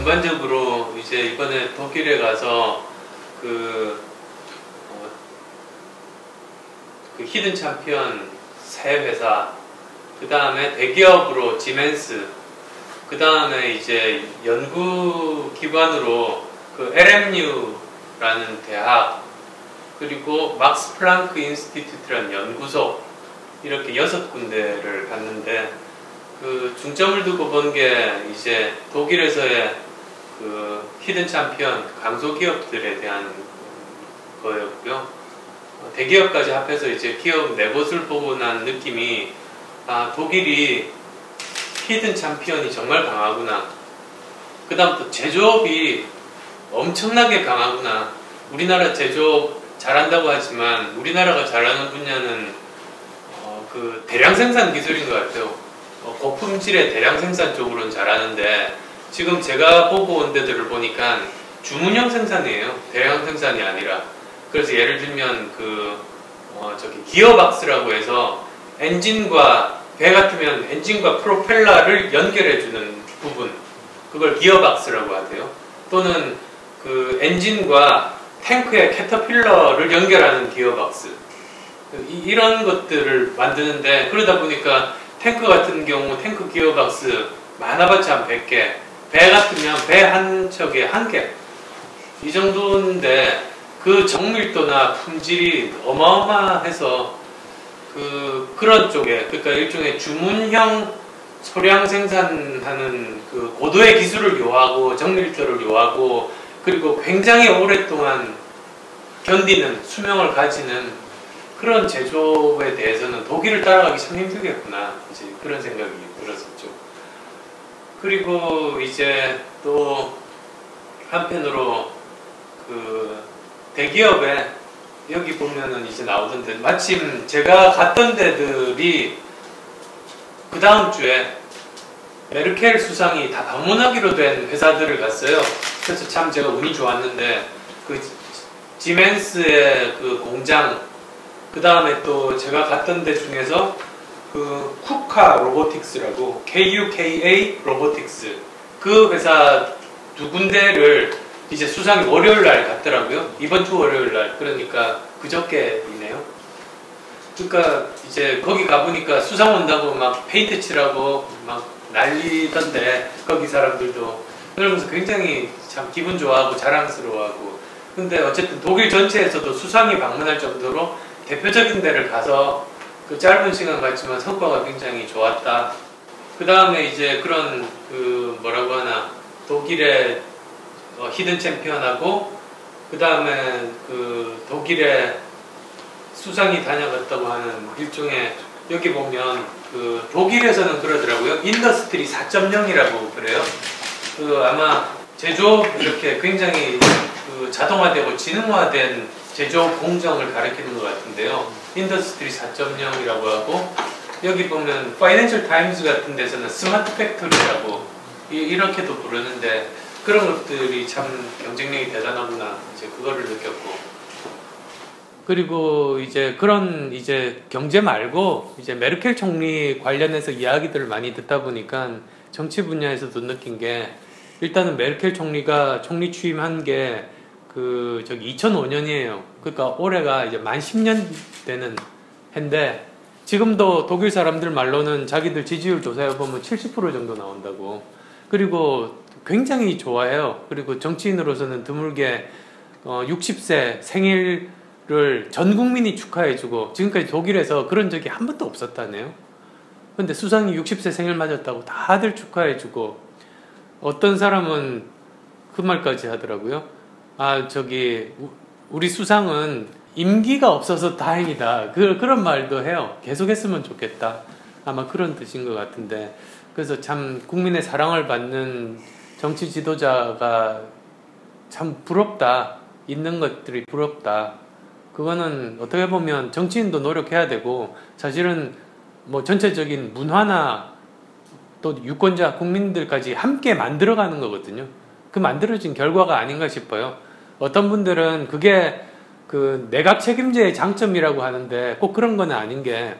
전반적으로 이제 이번에 독일에 가서 그, 그 히든 챔피언 새 회사, 그 다음에 대기업으로 지멘스, 그 다음에 이제 연구기관으로 그 LMU라는 대학, 그리고 막스 플랑크 인스티튜트라는 연구소, 이렇게 6군데를 갔는데, 그 중점을 두고 본 게 이제 독일에서의 그 히든 챔피언 강소기업들에 대한 거였고요. 대기업까지 합해서 이제 기업 네 곳을 보고 난 느낌이, 아, 독일이 히든 챔피언이 정말 강하구나. 그 다음 또 제조업이 엄청나게 강하구나. 우리나라 제조업 잘한다고 하지만 우리나라가 잘하는 분야는 그 대량 생산 기술인 것 같아요. 고품질의 대량 생산 쪽으로는 잘하는데, 지금 제가 보고 온 데들을 보니까 주문형 생산이에요. 대량 생산이 아니라. 그래서 예를 들면 저기 기어박스라고 해서 엔진과, 배 같으면 엔진과 프로펠러를 연결해주는 부분, 그걸 기어박스라고 하세요. 또는 그 엔진과 탱크의 캐터필러를 연결하는 기어박스, 이런 것들을 만드는데, 그러다 보니까 탱크 같은 경우 탱크 기어박스 많아봤자 한 100개, 배 같으면 배 한 척에 1개, 이 정도인데 그 정밀도나 품질이 어마어마해서 그런 쪽에, 그러니까 일종의 주문형 소량 생산하는 그 고도의 기술을 요하고 정밀도를 요하고, 그리고 굉장히 오랫동안 견디는 수명을 가지는 그런 제조업에 대해서는 독일을 따라가기 참 힘들겠구나, 이제 그런 생각이 들었었죠. 그리고 이제 또 한편으로 그 대기업에, 여기 보면은 이제 나오던데, 마침 제가 갔던 데들이 그 다음 주에 메르켈 수상이 다 방문하기로 된 회사들을 갔어요. 그래서 참 제가 운이 좋았는데, 그 지멘스의 그 공장, 그 다음에 또 제가 갔던 데 중에서 그 쿠카 로보틱스라고, KUKA 로보틱스, 그 회사 두 군데를 이제 수상이 월요일 날 갔더라고요. 이번 주 월요일 날. 그러니까 그저께이네요. 그러니까 이제 거기 가보니까 수상 온다고 막 페인트 칠하고 막 난리던데, 거기 사람들도. 그러면서 굉장히 참 기분 좋아하고 자랑스러워하고. 근데 어쨌든 독일 전체에서도 수상이 방문할 정도로 대표적인 데를 가서 그 짧은 시간 갔지만 성과가 굉장히 좋았다. 그 다음에 이제 그런 그 뭐라고 하나, 독일의 히든 챔피언하고, 그 다음에 그 독일의 수상이 다녀갔다고 하는 일종의, 여기 보면 그 독일에서는 그러더라고요. 인더스트리 4.0이라고 그래요. 그 아마 제조업 이렇게 굉장히 그 자동화되고 지능화된 제조업 공정을 가리키는 것 같은데요. 인더스트리 4.0이라고 하고, 여기 보면 파이낸셜 타임즈 같은 데서는 스마트 팩토리라고 이렇게도 부르는데, 그런 것들이 참 경쟁력이 대단하구나, 이제 그거를 느꼈고. 그리고 이제 그런 이제 경제 말고 이제 메르켈 총리 관련해서 이야기들을 많이 듣다 보니까 정치 분야에서도 느낀 게, 일단은 메르켈 총리가 총리 취임한 게 그 저기 2005년이에요. 그러니까 올해가 이제 만 10년 되는 해인데, 지금도 독일 사람들 말로는 자기들 지지율 조사해 보면 70% 정도 나온다고. 그리고 굉장히 좋아해요. 그리고 정치인으로서는 드물게 60세 생일을 전 국민이 축하해주고, 지금까지 독일에서 그런 적이 한 번도 없었다네요. 근데 수상이 60세 생일 맞았다고 다들 축하해주고, 어떤 사람은 그 말까지 하더라고요. 아, 저기 우리 수상은 임기가 없어서 다행이다, 그런 말도 해요. 계속했으면 좋겠다, 아마 그런 뜻인 것 같은데. 그래서 참 국민의 사랑을 받는 정치 지도자가 참 부럽다, 있는 것들이 부럽다. 그거는 어떻게 보면 정치인도 노력해야 되고, 사실은 뭐 전체적인 문화나 또 유권자 국민들까지 함께 만들어가는 거거든요. 그 만들어진 결과가 아닌가 싶어요. 어떤 분들은 그게 그 내각 책임제의 장점이라고 하는데, 꼭 그런 건 아닌 게,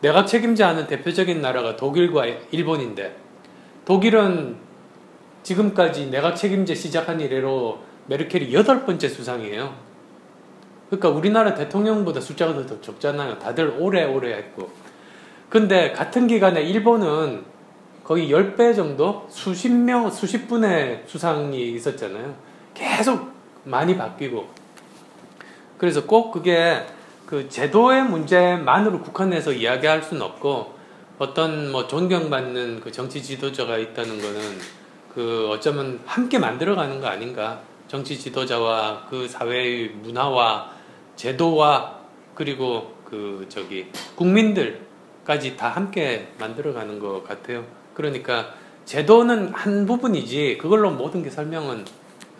내각 책임제하는 대표적인 나라가 독일과 일본인데, 독일은 지금까지 내각 책임제 시작한 이래로 메르켈이 8번째 수상이에요. 그러니까 우리나라 대통령보다 숫자가 더 적잖아요. 다들 오래 했고. 근데 같은 기간에 일본은 거의 10배 정도? 수십 분의 수상이 있었잖아요. 계속 많이 바뀌고. 그래서 꼭 그게 그 제도의 문제만으로 국한해서 이야기할 수는 없고, 어떤 뭐 존경받는 그 정치 지도자가 있다는 거는 그 어쩌면 함께 만들어가는 거 아닌가. 정치 지도자와 그 사회의 문화와 제도와 그리고 국민들까지 다 함께 만들어가는 것 같아요. 그러니까 제도는 한 부분이지 그걸로 모든 게 설명은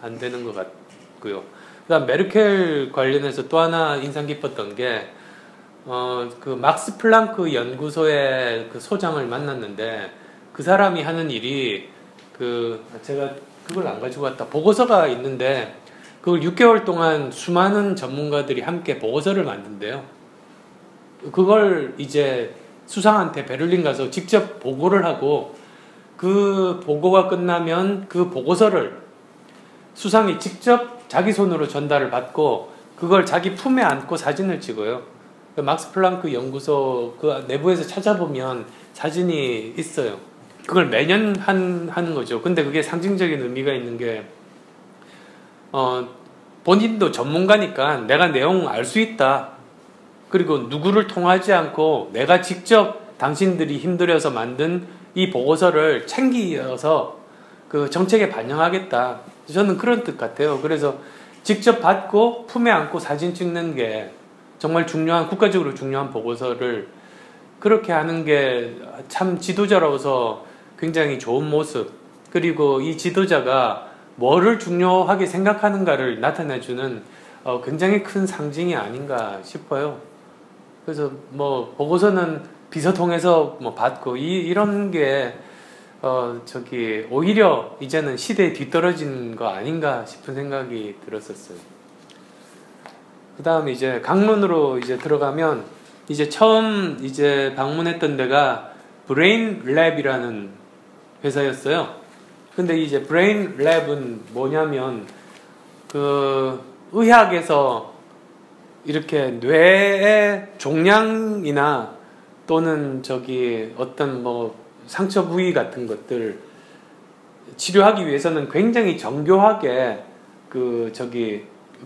안 되는 것 같고요. 그다음 메르켈 관련해서 또 하나 인상 깊었던 게 그 막스 플랑크 연구소의 그 소장을 만났는데 그 사람이 하는 일이 제가 그걸 안 가지고 왔다. 보고서가 있는데 그걸 6개월 동안 수많은 전문가들이 함께 보고서를 만든대요. 그걸 이제 수상한테 베를린 가서 직접 보고를 하고 그 보고가 끝나면 그 보고서를 수상이 직접 자기 손으로 전달을 받고 그걸 자기 품에 안고 사진을 찍어요. 막스 플랑크 연구소 그 내부에서 찾아보면 사진이 있어요. 그걸 매년 하는 거죠. 근데 그게 상징적인 의미가 있는 게 본인도 전문가니까 내가 내용 알 수 있다. 그리고 누구를 통하지 않고 내가 직접 당신들이 힘들여서 만든 이 보고서를 챙기어서 그 정책에 반영하겠다. 저는 그런 뜻 같아요. 그래서 직접 받고 품에 안고 사진 찍는 게 정말 국가적으로 중요한 보고서를 그렇게 하는 게 참 지도자로서 굉장히 좋은 모습, 그리고 이 지도자가 뭐를 중요하게 생각하는가를 나타내주는 굉장히 큰 상징이 아닌가 싶어요. 그래서 뭐 보고서는 비서통해서 뭐 받고 이런 게 오히려 이제는 시대에 뒤떨어진 거 아닌가 싶은 생각이 들었었어요. 그 다음에 이제 강론으로 이제 들어가면 이제 처음 이제 방문했던 데가 브레인 랩이라는 회사였어요. 근데 이제 브레인 랩은 뭐냐면 그 의학에서 이렇게 뇌의 종양이나 또는 어떤 뭐 상처 부위 같은 것들 치료하기 위해서는 굉장히 정교하게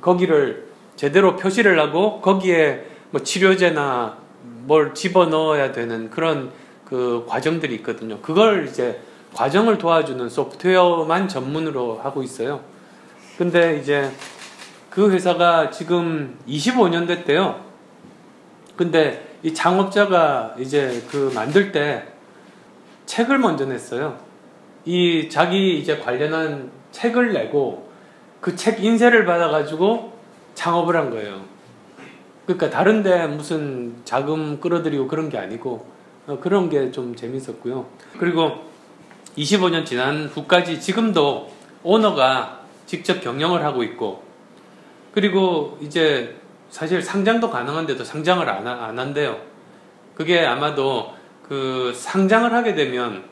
거기를 제대로 표시를 하고 거기에 뭐 치료제나 뭘 집어넣어야 되는 그런 그 과정들이 있거든요. 그걸 이제 과정을 도와주는 소프트웨어만 전문으로 하고 있어요. 근데 이제 그 회사가 지금 25년 됐대요. 근데 이 창업자가 이제 만들 때 책을 먼저 냈어요. 자기 이제 관련한 책을 내고 그 책 인쇄를 받아가지고 창업을 한 거예요. 그러니까 다른데 무슨 자금 끌어들이고 그런 게 아니고 그런 게 좀 재밌었고요. 그리고 25년 지난 후까지 지금도 오너가 직접 경영을 하고 있고, 그리고 이제 사실 상장도 가능한데도 상장을 안 한대요. 그게 아마도 상장을 하게 되면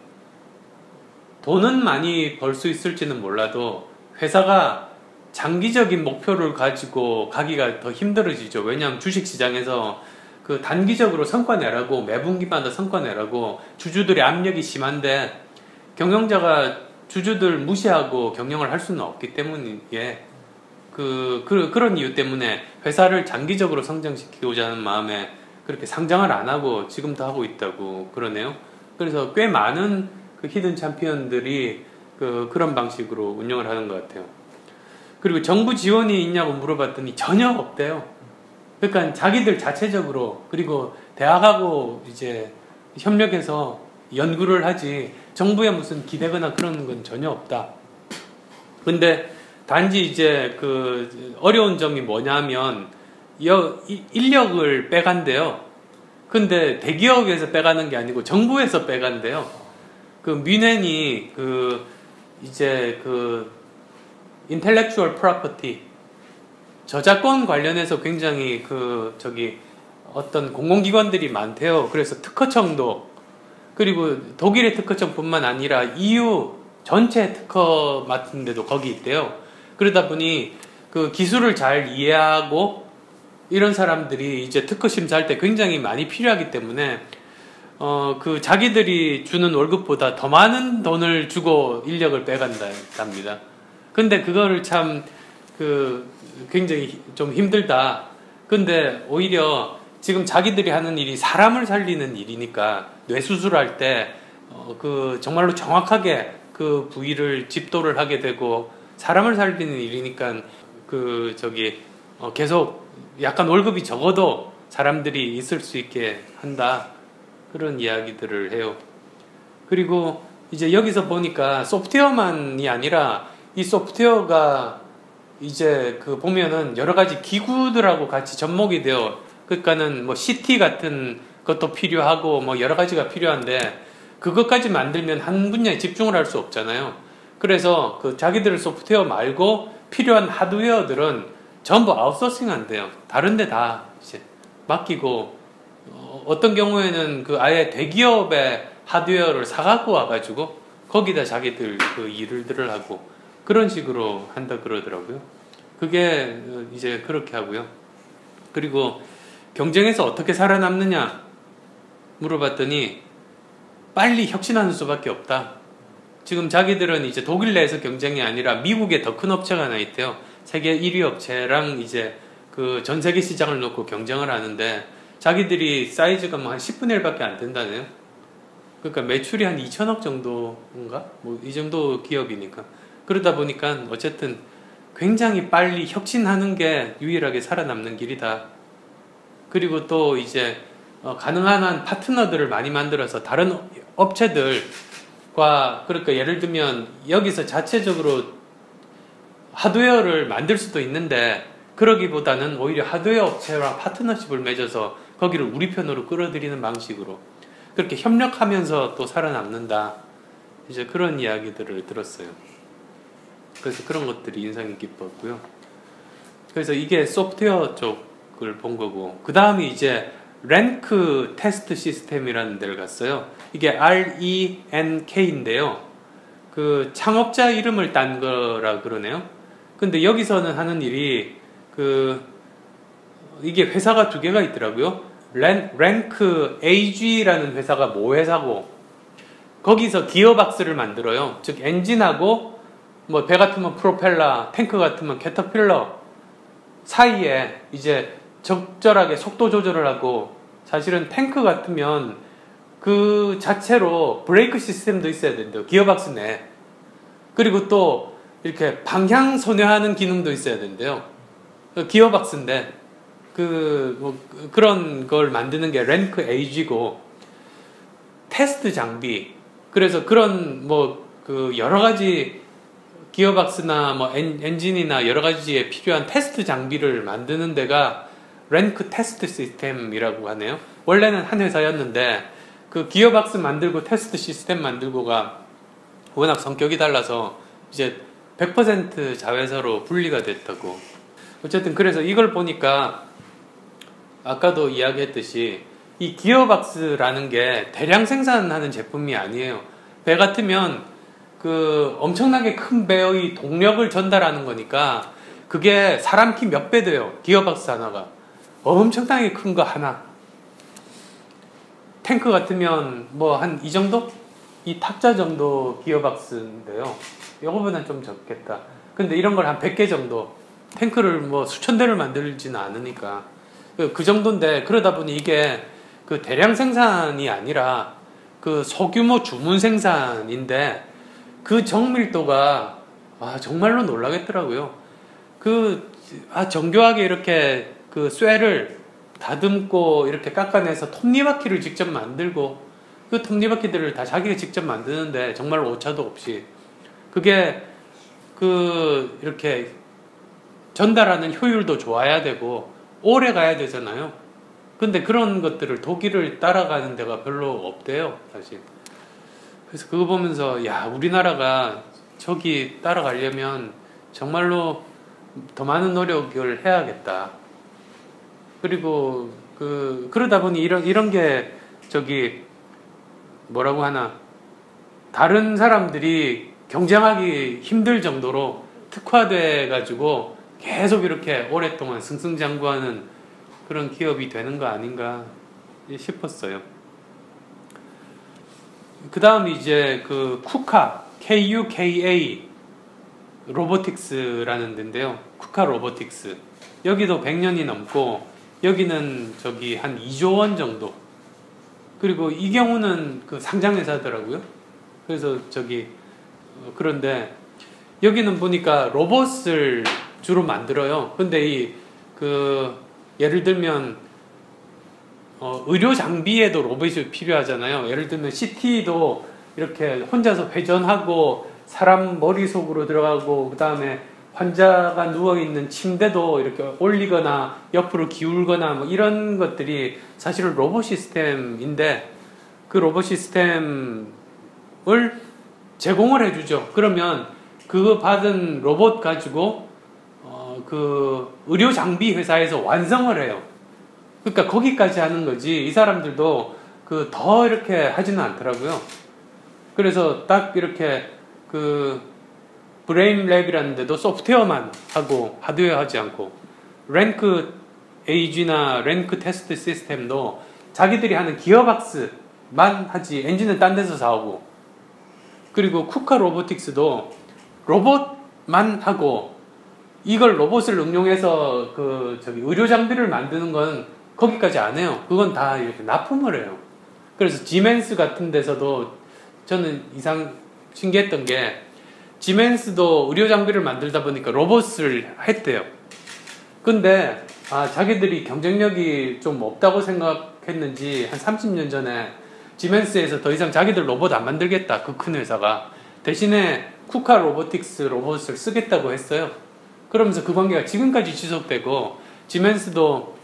돈은 많이 벌 수 있을지는 몰라도 회사가 장기적인 목표를 가지고 가기가 더 힘들어지죠. 왜냐하면 주식시장에서 단기적으로 성과 내라고, 매분기마다 성과 내라고 주주들의 압력이 심한데 경영자가 주주들 무시하고 경영을 할 수는 없기 때문이에 그런 이유 때문에 회사를 장기적으로 성장시키고자 하는 마음에 그렇게 상장을 안 하고 지금도 하고 있다고 그러네요. 그래서 꽤 많은 히든 챔피언들이 그런 방식으로 운영을 하는 것 같아요. 그리고 정부 지원이 있냐고 물어봤더니 전혀 없대요. 그러니까 자기들 자체적으로, 그리고 대학하고 이제 협력해서 연구를 하지 정부에 무슨 기대거나 그런 건 전혀 없다. 근데 단지 이제 어려운 점이 뭐냐면 인력을 빼간대요. 근데 대기업에서 빼가는 게 아니고 정부에서 빼간대요. 뮌헨이 intellectual property, 저작권 관련해서 굉장히 어떤 공공기관들이 많대요. 그래서 특허청도, 그리고 독일의 특허청뿐만 아니라 EU 전체 특허 맡은 데도 거기 있대요. 그러다 보니 그 기술을 잘 이해하고 이런 사람들이 이제 특허 심사할 때 굉장히 많이 필요하기 때문에 그 자기들이 주는 월급보다 더 많은 돈을 주고 인력을 빼간답니다. 근데 그거를 참 굉장히 좀 힘들다. 근데 오히려 지금 자기들이 하는 일이 사람을 살리는 일이니까 뇌수술할 때 정말로 정확하게 그 부위를 집도를 하게 되고 사람을 살리는 일이니까 계속 약간 월급이 적어도 사람들이 있을 수 있게 한다. 그런 이야기들을 해요. 그리고 이제 여기서 보니까 소프트웨어만이 아니라 이 소프트웨어가 이제 보면은 여러 가지 기구들하고 같이 접목이 돼요. 그러니까는 뭐 CT 같은 것도 필요하고 뭐 여러 가지가 필요한데 그것까지 만들면 한 분야에 집중을 할 수 없잖아요. 그래서 자기들 소프트웨어 말고 필요한 하드웨어들은 전부 아웃소싱 한대요. 다른 데 다 이제 맡기고 어떤 경우에는 아예 대기업의 하드웨어를 사갖고 와가지고 거기다 자기들 일들을 하고 그런 식으로 한다 그러더라고요. 그게 이제 그렇게 하고요. 그리고 경쟁에서 어떻게 살아남느냐 물어봤더니 빨리 혁신하는 수밖에 없다. 지금 자기들은 이제 독일 내에서 경쟁이 아니라 미국에 더 큰 업체가 하나 있대요. 세계 1위 업체랑 이제 전 세계 시장을 놓고 경쟁을 하는데 자기들이 사이즈가 뭐 한 10분의 1밖에 안 된다네요. 그러니까 매출이 한 2천억 정도인가? 뭐 이 정도 기업이니까. 그러다 보니까 어쨌든 굉장히 빨리 혁신하는 게 유일하게 살아남는 길이다. 그리고 또 이제 가능한 한 파트너들을 많이 만들어서 다른 업체들과 그러니까 예를 들면 여기서 자체적으로 하드웨어를 만들 수도 있는데 그러기보다는 오히려 하드웨어 업체랑 파트너십을 맺어서 거기를 우리 편으로 끌어들이는 방식으로 그렇게 협력하면서 또 살아남는다. 이제 그런 이야기들을 들었어요. 그래서 그런 것들이 인상이 깊었고요. 그래서 이게 소프트웨어 쪽을 본 거고 그 다음이 이제 랭크 테스트 시스템이라는 데를 갔어요. 이게 RENK인데요. 창업자 이름을 딴 거라 그러네요. 근데 여기서는 하는 일이 이게 회사가 두 개가 있더라고요. 랭크 AG라는 회사가 모 회사고 거기서 기어박스를 만들어요. 즉 엔진하고 뭐 배 같으면 프로펠러, 탱크 같으면 캐터필러 사이에 이제 적절하게 속도 조절을 하고 사실은 탱크 같으면 그 자체로 브레이크 시스템도 있어야 된대요. 기어박스 내. 그리고 또 이렇게 방향 선회하는 기능도 있어야 된대요. 기어박스인데 그런 걸 만드는 게 랭크 AG고 테스트 장비. 그래서 그런 여러 가지 기어박스나 엔진이나 여러 가지에 필요한 테스트 장비를 만드는 데가 랭크 테스트 시스템이라고 하네요. 원래는 한 회사였는데 기어박스 만들고 테스트 시스템 만들고가 워낙 성격이 달라서 이제 100% 자회사로 분리가 됐다고. 어쨌든 그래서 이걸 보니까 아까도 이야기했듯이 이 기어박스라는 게 대량 생산하는 제품이 아니에요. 배 같으면 엄청나게 큰 배의 동력을 전달하는 거니까 그게 사람 키 몇 배 돼요. 기어박스 하나가. 엄청나게 큰 거 하나. 탱크 같으면 한 이 정도? 이 탁자 정도 기어박스인데요. 이거보다는 좀 적겠다. 근데 이런 걸 한 100개 정도. 탱크를 수천 대를 만들지는 않으니까. 그 정도인데 그러다 보니 이게 대량 생산이 아니라 소규모 주문 생산인데 그 정밀도가 정말로 놀라겠더라고요. 정교하게 이렇게 쇠를 다듬고 이렇게 깎아내서 톱니바퀴를 직접 만들고 그 톱니바퀴들을 다 자기가 직접 만드는데 정말 오차도 없이 그게 이렇게 전달하는 효율도 좋아야 되고 오래 가야 되잖아요. 근데 그런 것들을 독일을 따라가는 데가 별로 없대요, 사실. 그래서 그거 보면서 야, 우리나라가 저기 따라가려면 정말로 더 많은 노력을 해야겠다. 그리고 그러다 보니 이런 게 뭐라고 하나, 다른 사람들이 경쟁하기 힘들 정도로 특화돼 가지고 계속 이렇게 오랫동안 승승장구하는 그런 기업이 되는 거 아닌가 싶었어요. 그 다음 이제 그 쿠카, KUKA 로보틱스라는 데인데요. 쿠카 로보틱스. 여기도 100년이 넘고, 여기는 저기 한 2조 원 정도. 그리고 이 경우는 그 상장회사더라고요. 그래서 저기, 그런데 여기는 보니까 로봇을 주로 만들어요. 근데 예를 들면, 의료 장비에도 로봇이 필요하잖아요. 예를 들면 CT도 이렇게 혼자서 회전하고 사람 머리 속으로 들어가고, 그 다음에 환자가 누워있는 침대도 이렇게 올리거나 옆으로 기울거나 뭐 이런 것들이 사실은 로봇 시스템인데, 그 로봇 시스템을 제공을 해주죠. 그러면 그거 받은 로봇 가지고 그 의료 장비 회사에서 완성을 해요. 그러니까 거기까지 하는 거지, 이 사람들도 그 더 이렇게 하지는 않더라고요. 그래서 딱 이렇게 그 브레인랩이라는 데도 소프트웨어만 하고 하드웨어 하지 않고, 랭크 에이지나 랭크 테스트 시스템도 자기들이 하는 기어박스만 하지 엔진은 딴 데서 사오고, 그리고 쿠카 로보틱스도 로봇만 하고, 이걸 로봇을 응용해서 그 저기 의료 장비를 만드는 건 거기까지 안 해요. 그건 다 이렇게 납품을 해요. 그래서 지멘스 같은 데서도 저는 이상 신기했던 게, 지멘스도 의료 장비를 만들다 보니까 로봇을 했대요. 근데 자기들이 경쟁력이 좀 없다고 생각했는지 한 30년 전에 지멘스에서 더 이상 자기들 로봇 안 만들겠다, 그 큰 회사가 대신에 쿠카 로보틱스 로봇을 쓰겠다고 했어요. 그러면서 그 관계가 지금까지 지속되고, 지멘스도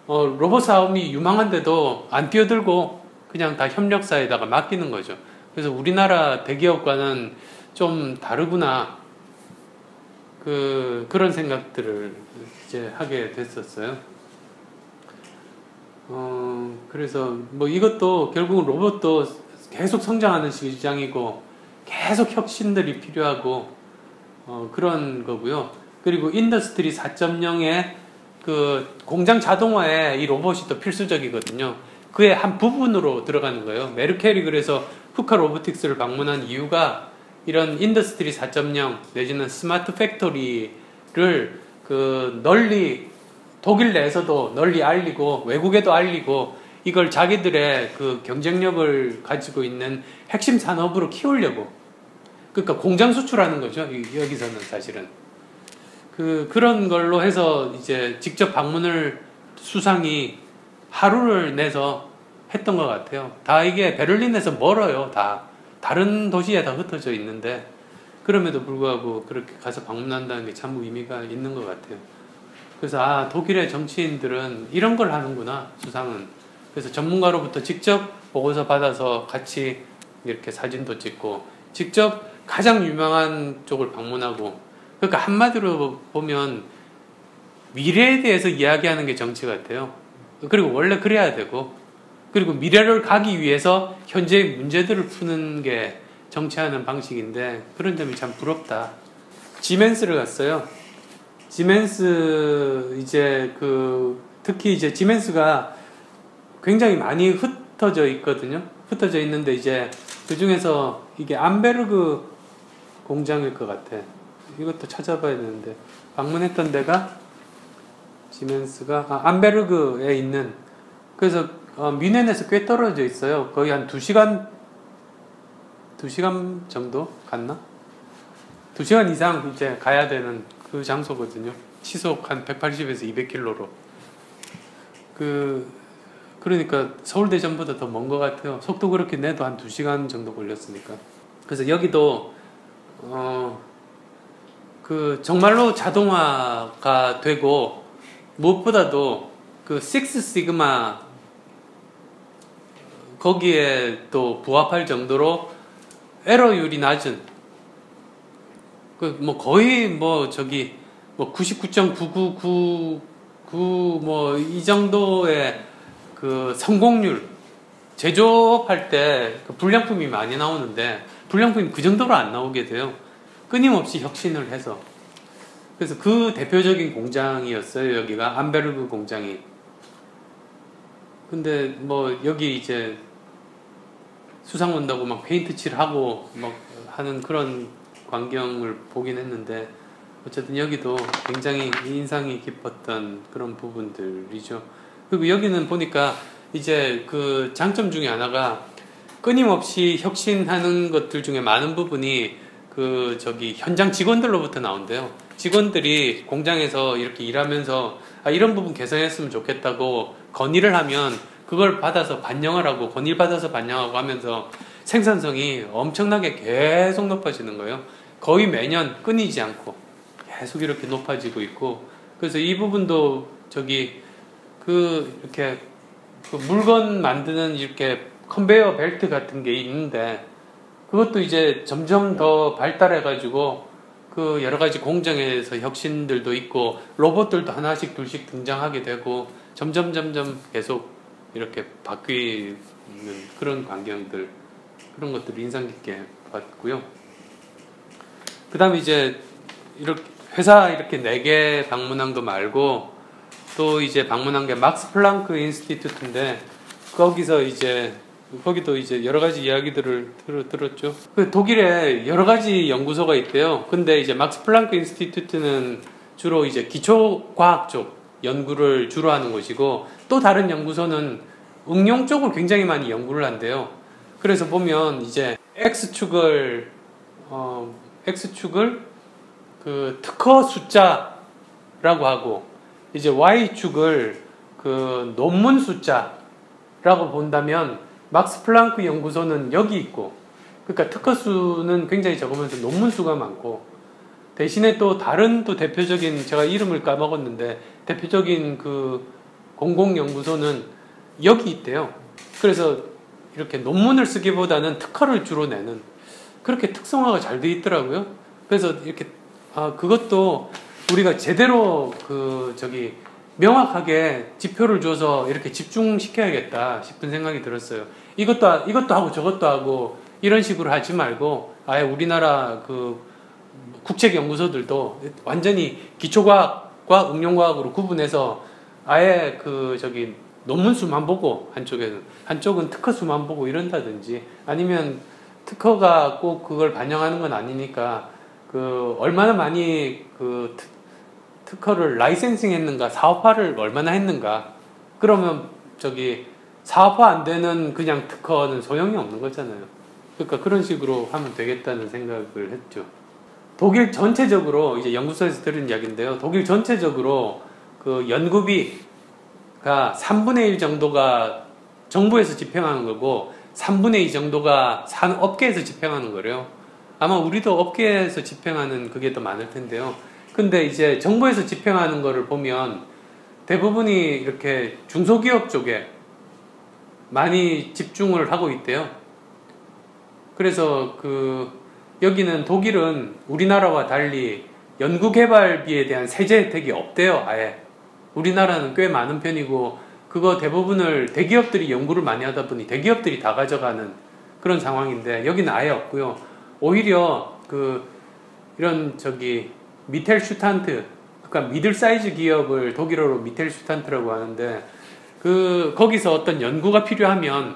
로봇 사업이 유망한데도 안 뛰어들고 그냥 다 협력사에다가 맡기는 거죠. 그래서 우리나라 대기업과는 좀 다르구나, 그런 생각들을 이제 하게 됐었어요. 그래서 뭐 이것도 결국은 로봇도 계속 성장하는 시장이고 계속 혁신들이 필요하고 그런 거고요. 그리고 인더스트리 4.0의 그 공장 자동화에 이 로봇이 또 필수적이거든요. 그의 한 부분으로 들어가는 거예요. 메르켈이 그래서 쿠카 로보틱스를 방문한 이유가 이런 인더스트리 4.0 내지는 스마트 팩토리를 그 널리 독일 내에서도 널리 알리고 외국에도 알리고, 이걸 자기들의 그 경쟁력을 가지고 있는 핵심 산업으로 키우려고, 그러니까 공장 수출하는 거죠. 여기서는 사실은 그런 걸로 해서 이제 직접 방문을 수상이 하루를 내서 했던 것 같아요. 다 이게 베를린에서 멀어요. 다 다른 도시에 다 흩어져 있는데, 그럼에도 불구하고 그렇게 가서 방문한다는 게 참 의미가 있는 것 같아요. 그래서 독일의 정치인들은 이런 걸 하는구나, 수상은. 그래서 전문가로부터 직접 보고서 받아서 같이 이렇게 사진도 찍고, 직접 가장 유명한 쪽을 방문하고, 그러니까 한마디로 보면 미래에 대해서 이야기하는 게 정치 같아요. 그리고 원래 그래야 되고, 그리고 미래를 가기 위해서 현재의 문제들을 푸는 게 정치하는 방식인데, 그런 점이 참 부럽다. 지멘스를 갔어요. 지멘스 이제 특히 이제 지멘스가 굉장히 많이 흩어져 있거든요. 흩어져 있는데 이제 그 중에서 이게 암베르그 공장일 것 같아. 이것도 찾아봐야 되는데, 방문했던 데가 지멘스가 암베르그에 있는, 그래서 뮌헨에서 꽤 떨어져 있어요. 거의 한 2시간 정도 갔나? 2시간 이상 이제 가야 되는 그 장소거든요. 시속 한 180에서 200km로. 그러니까 서울대전보다 더 먼 것 같아요. 속도 그렇게 내도 한 2시간 정도 걸렸으니까. 그래서 여기도 정말로 자동화가 되고, 무엇보다도 그 식스 시그마 거기에 또 부합할 정도로 에러율이 낮은, 거의 99.9999 이 정도의 그 성공률, 제조업할 때 그 불량품이 많이 나오는데 불량품이 그 정도로 안 나오게 돼요. 끊임없이 혁신을 해서. 그래서 그 대표적인 공장이었어요. 여기가 암베르그 공장이. 근데 뭐 여기 이제 수상 온다고 막 페인트 칠하고 막 하는 그런 광경을 보긴 했는데, 어쨌든 여기도 굉장히 인상이 깊었던 그런 부분들이죠. 그리고 여기는 보니까 이제 그 장점 중에 하나가 끊임없이 혁신하는 것들 중에 많은 부분이 그 저기 현장 직원들로부터 나온대요. 직원들이 공장에서 이렇게 일하면서 이런 부분 개선했으면 좋겠다고 건의를 하면 그걸 받아서 반영을 하고, 건의받아서 반영하고 하면서 생산성이 엄청나게 계속 높아지는 거예요. 거의 매년 끊이지 않고 계속 이렇게 높아지고 있고, 그래서 이 부분도 저기 그 이렇게 그 물건 만드는 이렇게 컨베이어 벨트 같은 게 있는데, 그것도 이제 점점 더 발달해 가지고 그 여러 가지 공정에서 혁신들도 있고 로봇들도 하나씩 둘씩 등장하게 되고 점점 계속 이렇게 바뀌는 그런 광경들, 그런 것들을 인상 깊게 봤고요. 그 다음에 이제 이렇게 회사 이렇게 4개 방문한 거 말고 또 이제 방문한 게 막스 플랑크 인스티튜트인데, 거기도 이제 여러 가지 이야기들을 들었죠. 그 독일에 여러 가지 연구소가 있대요. 근데 이제 막스 플랑크 인스티튜트는 주로 이제 기초과학 쪽 연구를 주로 하는 곳이고, 또 다른 연구소는 응용 쪽을 굉장히 많이 연구를 한대요. 그래서 보면 이제 X축을 그 특허 숫자라고 하고, 이제 Y축을 그 논문 숫자라고 본다면 막스 플랑크 연구소는 여기 있고, 그러니까 특허 수는 굉장히 적으면서 논문 수가 많고, 대신에 또 다른 또 대표적인, 제가 이름을 까먹었는데 대표적인 그 공공연구소는 여기 있대요. 그래서 이렇게 논문을 쓰기보다는 특허를 주로 내는, 그렇게 특성화가 잘 돼 있더라고요. 그래서 이렇게 그것도 우리가 제대로 그 저기 명확하게 지표를 줘서 이렇게 집중시켜야겠다 싶은 생각이 들었어요. 이것도 하고 저것도 하고 이런 식으로 하지 말고, 아예 우리나라 그 국책 연구소들도 완전히 기초과학과 응용과학으로 구분해서 아예 그 저기 논문 수만 보고, 한쪽은 특허 수만 보고 이런다든지, 아니면 특허가 꼭 그걸 반영하는 건 아니니까 그 얼마나 많이 그 특허를 라이센싱 했는가, 사업화를 얼마나 했는가, 그러면 저기 사업화 안 되는 그냥 특허는 소용이 없는 거잖아요. 그러니까 그런 식으로 하면 되겠다는 생각을 했죠. 독일 전체적으로, 이제 연구소에서 들은 이야기인데요, 독일 전체적으로 그 연구비가 3분의 1 정도가 정부에서 집행하는 거고 3분의 2 정도가 산업계에서 집행하는 거래요. 아마 우리도 업계에서 집행하는 그게 더 많을 텐데요. 근데 이제 정부에서 집행하는 거를 보면 대부분이 이렇게 중소기업 쪽에 많이 집중을 하고 있대요. 그래서 여기는 독일은 우리나라와 달리 연구개발비에 대한 세제 혜택이 없대요, 아예. 우리나라는 꽤 많은 편이고, 그거 대부분을 대기업들이 연구를 많이 하다 보니 대기업들이 다 가져가는 그런 상황인데, 여기는 아예 없고요. 오히려 이런 저기 미텔슈탄트, 그러니까 미들 사이즈 기업을 독일어로 미텔슈탄트라고 하는데, 거기서 어떤 연구가 필요하면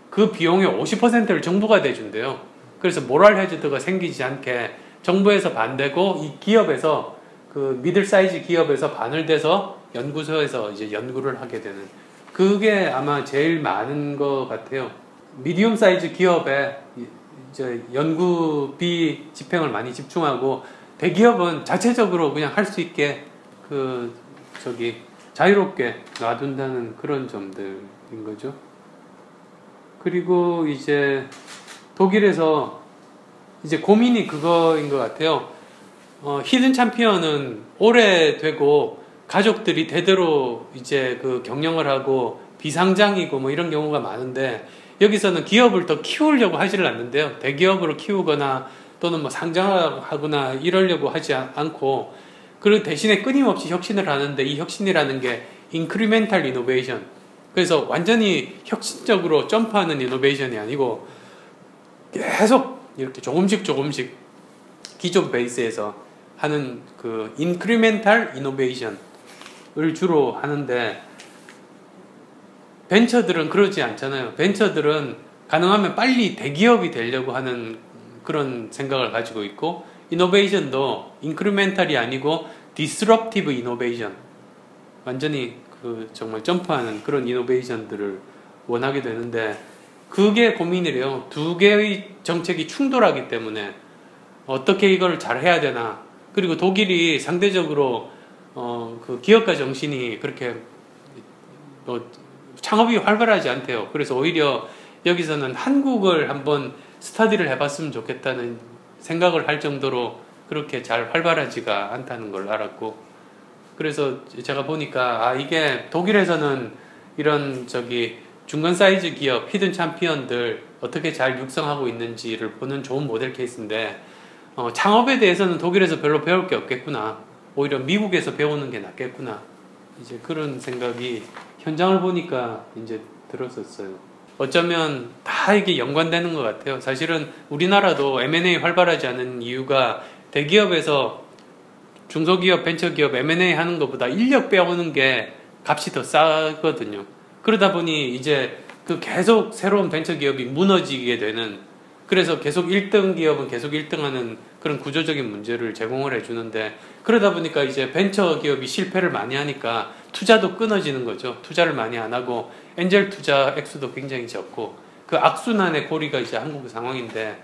그 비용의 50%를 정부가 대준대요. 그래서 모랄 해저드가 생기지 않게 정부에서 반대고, 이 기업에서 그 미들 사이즈 기업에서 반을 대서 연구소에서 이제 연구를 하게 되는, 그게 아마 제일 많은 것 같아요. 미디움 사이즈 기업에 이제 연구비 집행을 많이 집중하고, 대기업은 자체적으로 그냥 할 수 있게 자유롭게 놔둔다는 그런 점들인 거죠. 그리고 이제 독일에서 이제 고민이 그거인 것 같아요. 히든 챔피언은 오래되고 가족들이 대대로 이제 경영을 하고 비상장이고 뭐 이런 경우가 많은데, 여기서는 기업을 더 키우려고 하지를 않는데요. 대기업으로 키우거나 또는 뭐 상장하거나 이러려고 하지 않고, 그 대신에 끊임없이 혁신을 하는데, 이 혁신이라는 게 인크리멘탈 이노베이션, 그래서 완전히 혁신적으로 점프하는 이노베이션이 아니고 계속 이렇게 조금씩 기존 베이스에서 하는 그 인크리멘탈 이노베이션을 주로 하는데, 벤처들은 그러지 않잖아요. 벤처들은 가능하면 빨리 대기업이 되려고 하는 그런 생각을 가지고 있고, 이노베이션도 인크리멘탈이 아니고 디스럽티브 이노베이션, 완전히 그 정말 점프하는 그런 이노베이션들을 원하게 되는데, 그게 고민이래요. 두 개의 정책이 충돌하기 때문에 어떻게 이걸 잘 해야 되나. 그리고 독일이 상대적으로 그 기업가 정신이 그렇게 창업이 활발하지 않대요. 그래서 오히려 여기서는 한국을 한번 스터디를 해봤으면 좋겠다는 생각을 할 정도로 그렇게 잘 활발하지가 않다는 걸 알았고, 그래서 제가 보니까 이게 독일에서는 이런 중간 사이즈 기업, 히든 챔피언들 어떻게 잘 육성하고 있는지를 보는 좋은 모델 케이스인데, 창업에 대해서는 독일에서 별로 배울 게 없겠구나, 오히려 미국에서 배우는 게 낫겠구나, 이제 그런 생각이 현장을 보니까 이제 들었었어요. 어쩌면 다 이게 연관되는 것 같아요. 사실은 우리나라도 M&A 활발하지 않은 이유가 대기업에서 중소기업, 벤처기업 M&A 하는 것보다 인력 빼오는 게 값이 더 싸거든요. 그러다 보니 이제 그 계속 새로운 벤처기업이 무너지게 되는, 그래서 계속 1등 기업은 계속 1등하는 그런 구조적인 문제를 제공을 해주는데, 그러다 보니까 이제 벤처기업이 실패를 많이 하니까 투자도 끊어지는 거죠. 투자를 많이 안 하고 엔젤 투자 액수도 굉장히 적고, 그 악순환의 고리가 이제 한국 상황인데,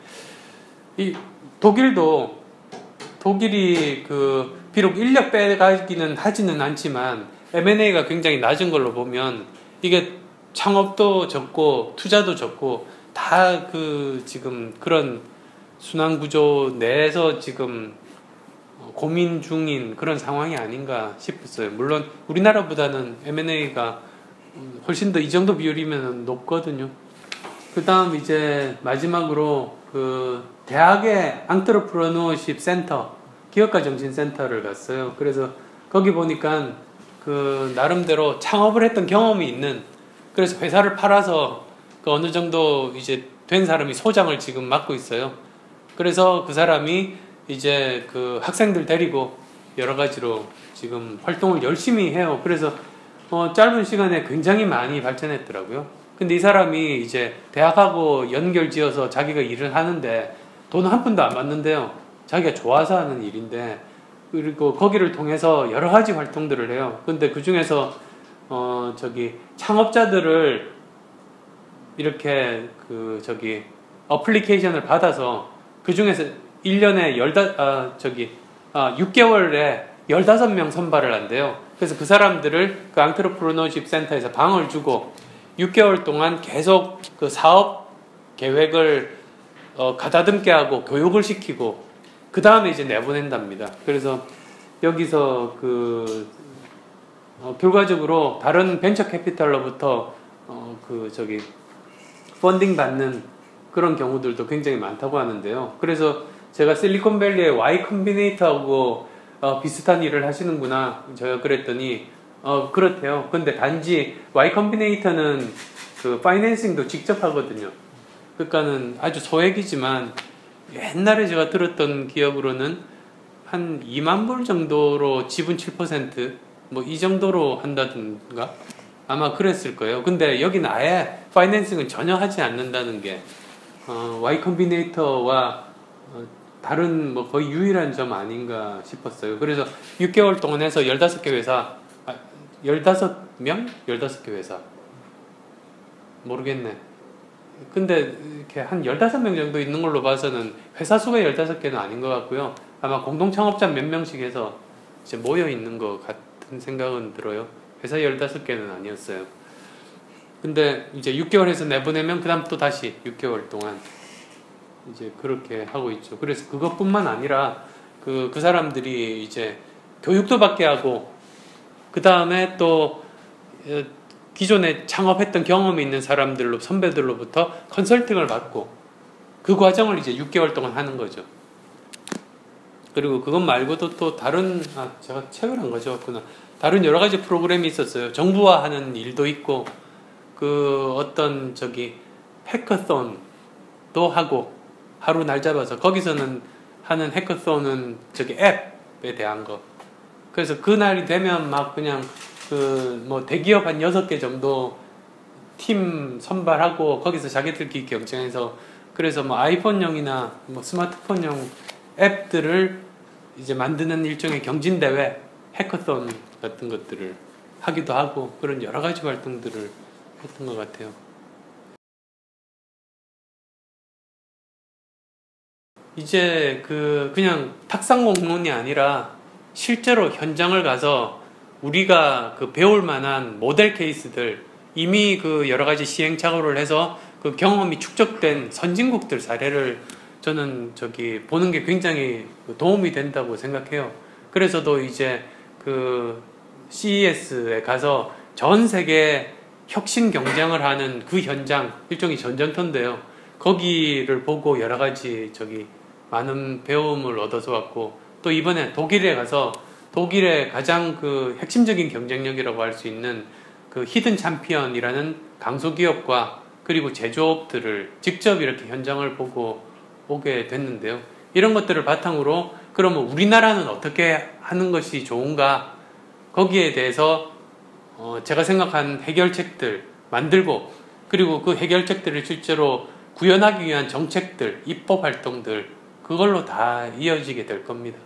이 독일이 비록 인력 빼가기는 하지는 않지만 M&A가 굉장히 낮은 걸로 보면 이게 창업도 적고 투자도 적고 다 지금 그런 순환 구조 내에서 지금 고민 중인 그런 상황이 아닌가 싶었어요. 물론 우리나라보다는 M&A가 훨씬 더 이 정도 비율이면 높거든요. 그 다음 이제 마지막으로 대학의 안트러프레너십 센터, 기업가 정신 센터를 갔어요. 그래서 거기 보니까 나름대로 창업을 했던 경험이 있는, 그래서 회사를 팔아서 어느 정도 이제 된 사람이 소장을 지금 맡고 있어요. 그래서 그 사람이 이제 학생들 데리고 여러 가지로 지금 활동을 열심히 해요. 그래서 짧은 시간에 굉장히 많이 발전했더라고요. 근데 이 사람이 이제 대학하고 연결 지어서 자기가 일을 하는데 돈 한 푼도 안 받는데요. 자기가 좋아서 하는 일인데, 그리고 거기를 통해서 여러 가지 활동들을 해요. 근데 그 중에서 창업자들을 이렇게 어플리케이션을 받아서 그 중에서 1년에 6개월에 15명 선발을 한대요. 그래서 그 사람들을 안트러프레너십 센터에서 방을 주고 6개월 동안 계속 사업 계획을 가다듬게 하고 교육을 시키고 그 다음에 이제 내보낸답니다. 그래서 여기서 결과적으로 다른 벤처 캐피탈로부터 펀딩 받는 그런 경우들도 굉장히 많다고 하는데요. 그래서 제가 실리콘밸리의 Y 컴비네이터하고 비슷한 일을 하시는구나 제가 그랬더니 그렇대요. 근데 단지 Y 컴비네이터는 파이낸싱도 직접 하거든요. 그러니까는 아주 소액이지만 옛날에 제가 들었던 기억으로는 한 2만 불 정도로 지분 7% 뭐 이 정도로 한다든가 아마 그랬을 거예요. 근데 여기는 아예 파이낸싱은 전혀 하지 않는다는 게 Y 컴비네이터와 다른 뭐 거의 유일한 점 아닌가 싶었어요. 그래서 6개월 동안 해서 15개 회사 15명? 15개 회사 모르겠네. 근데 이렇게 한 15명 정도 있는 걸로 봐서는 회사 수가 15개는 아닌 것 같고요. 아마 공동 창업자 몇 명씩 해서 이제 모여 있는 것 같은 생각은 들어요. 회사 15개는 아니었어요. 근데 이제 6개월 해서 내보내면 그 다음 또 다시 6개월 동안 이제 그렇게 하고 있죠. 그래서 그것뿐만 아니라 그 사람들이 이제 교육도 받게 하고 그 다음에 또 기존에 창업했던 경험이 있는 사람들로 선배들로부터 컨설팅을 받고 그 과정을 이제 6개월 동안 하는 거죠. 그리고 그것 말고도 또 다른 제가 책을 안 가져왔구나. 다른 여러 가지 프로그램이 있었어요. 정부와 하는 일도 있고 어떤 패커톤도 하고 하루 날 잡아서 거기서는 하는 해커톤은 저기 앱에 대한 거. 그래서 그날이 되면 막 그냥 그 뭐 대기업 한 6개 정도 팀 선발하고 거기서 자기들끼리 경쟁해서 그래서 뭐 아이폰용이나 뭐 스마트폰용 앱들을 이제 만드는 일종의 경진대회, 해커톤 같은 것들을 하기도 하고 그런 여러 가지 활동들을 했던 것 같아요. 이제 그냥 탁상 공론이 아니라 실제로 현장을 가서 우리가 그 배울 만한 모델 케이스들 이미 그 여러 가지 시행착오를 해서 그 경험이 축적된 선진국들 사례를 저는 저기 보는 게 굉장히 도움이 된다고 생각해요. 그래서도 이제 그 CES에 가서 전 세계 혁신 경쟁을 하는 그 현장, 일종의 전쟁터인데요. 거기를 보고 여러 가지 저기 많은 배움을 얻어서 왔고, 또 이번에 독일에 가서 독일의 가장 그 핵심적인 경쟁력이라고 할 수 있는 그 히든 챔피언이라는 강소기업과 그리고 제조업들을 직접 이렇게 현장을 보고 오게 됐는데요. 이런 것들을 바탕으로 그러면 우리나라는 어떻게 하는 것이 좋은가, 거기에 대해서 제가 생각한 해결책들 만들고, 그리고 그 해결책들을 실제로 구현하기 위한 정책들, 입법 활동들, 그걸로 다 이어지게 될 겁니다.